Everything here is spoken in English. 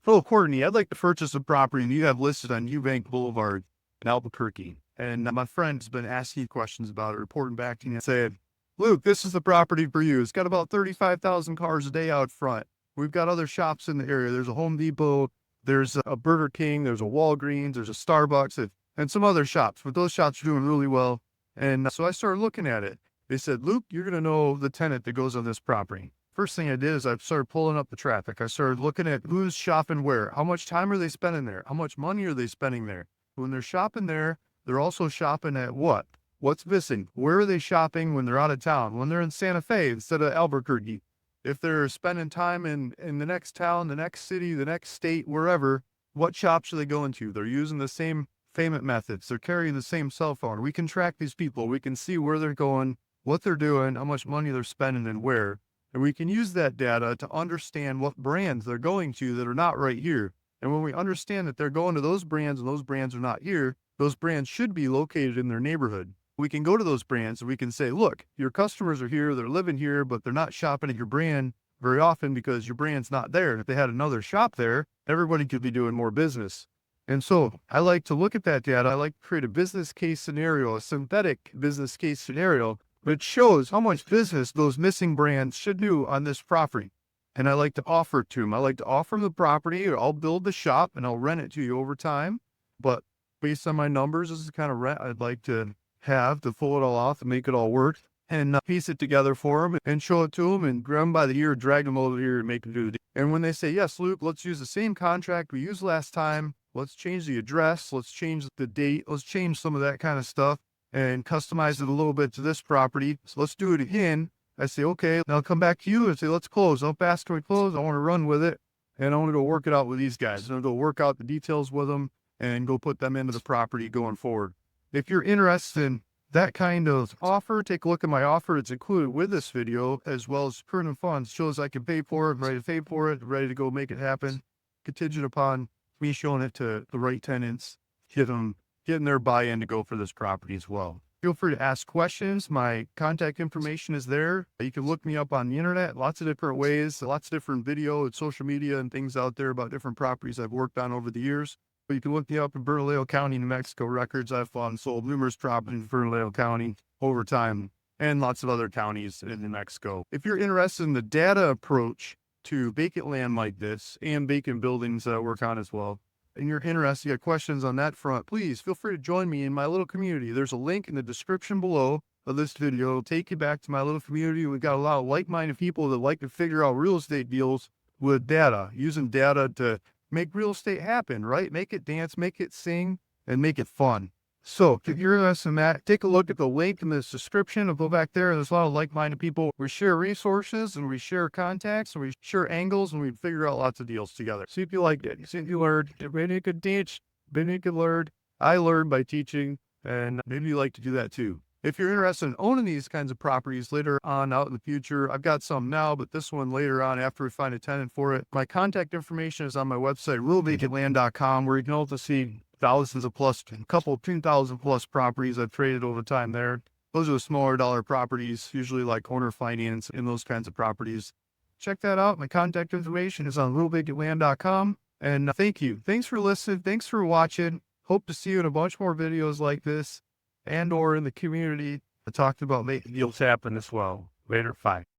Hello, Courtney. I'd like to purchase a property you have listed on Eubank Boulevard in Albuquerque. And my friend's been asking questions about it, reporting back to me and saying, Luke, this is the property for you. It's got about 35,000 cars a day out front. We've got other shops in the area. There's a Home Depot, there's a Burger King, there's a Walgreens, there's a Starbucks, and some other shops. But those shops are doing really well. And so I started looking at it. They said, Luke, you're going to know the tenant that goes on this property. First thing I did is I started pulling up the traffic. I started looking at who's shopping where, how much time are they spending there, how much money are they spending there. When they're shopping there, they're also shopping at what? What's missing? Where are they shopping when they're out of town? When they're in Santa Fe instead of Albuquerque? If they're spending time in the next town, the next city, the next state, wherever, what shops are they going to? They're using the same payment methods. They're carrying the same cell phone. We can track these people. We can see where they're going, what they're doing, how much money they're spending, and where. And we can use that data to understand what brands they're going to that are not right here. And when we understand that they're going to those brands and those brands are not here, those brands should be located in their neighborhood. We can go to those brands and we can say, look, your customers are here, they're living here, but they're not shopping at your brand very often because your brand's not there. And if they had another shop there, everybody could be doing more business. And so I like to look at that data. I like to create a business case scenario, a synthetic business case scenario, which shows how much business those missing brands should do on this property. And I like to offer it to them. I like to offer them the property, or I'll build the shop and I'll rent it to you over time. But based on my numbers, this is the kind of rent I'd like to have to pull it all off and make it all work and piece it together for them and show it to them and grab them by the ear, drag them over here and make them do the deal. And when they say, yes, Luke, let's use the same contract we used last time. Let's change the address. Let's change the date. Let's change some of that kind of stuff and customize it a little bit to this property. So let's do it again. I say, okay, now I'll come back to you and say, let's close. How fast can we close? I want to run with it. And I want to go work it out with these guys. I'm going to go work out the details with them and go put them into the property going forward. If you're interested in that kind of offer, take a look at my offer. It's included with this video, as well as current funds. Shows I can pay for it, ready to pay for it, ready to go make it happen. Contingent upon me showing it to the right tenants, getting their buy-in to go for this property as well. Feel free to ask questions. My contact information is there. You can look me up on the internet, lots of different ways, lots of different video and social media and things out there about different properties I've worked on over the years. But you can look me up in Bernalillo County, New Mexico records. I've sold numerous properties in Bernalillo County over time and lots of other counties in New Mexico. If you're interested in the data approach to vacant land like this and vacant buildings that I work on as well, and you're interested, you got questions on that front, please feel free to join me in my little community. There's a link in the description below of this video. It'll take you back to my little community. We've got a lot of like-minded people that like to figure out real estate deals with data, using data to make real estate happen, right? Make it dance, make it sing, and make it fun. So if you're interested in that, take a look at the link in this description. I'll go back there. There's a lot of like-minded people. We share resources and we share contacts and we share angles and we figure out lots of deals together. See if you liked it. See if you learned. Maybe you could teach. Maybe you could learn. I learned by teaching, and maybe you like to do that too. If you're interested in owning these kinds of properties later on out in the future, I've got some now, but this one later on after we find a tenant for it. My contact information is on my website, realvacantland.com, where you can also see thousands of plus, a couple 2,000 plus properties I've traded over time there. Those are the smaller dollar properties, usually like owner finance and those kinds of properties. Check that out. My contact information is on realvacantland.com. And thank you. Thanks for listening. Thanks for watching. Hope to see you in a bunch more videos like this and or in the community that talked about making deals happen as well. Later. Bye.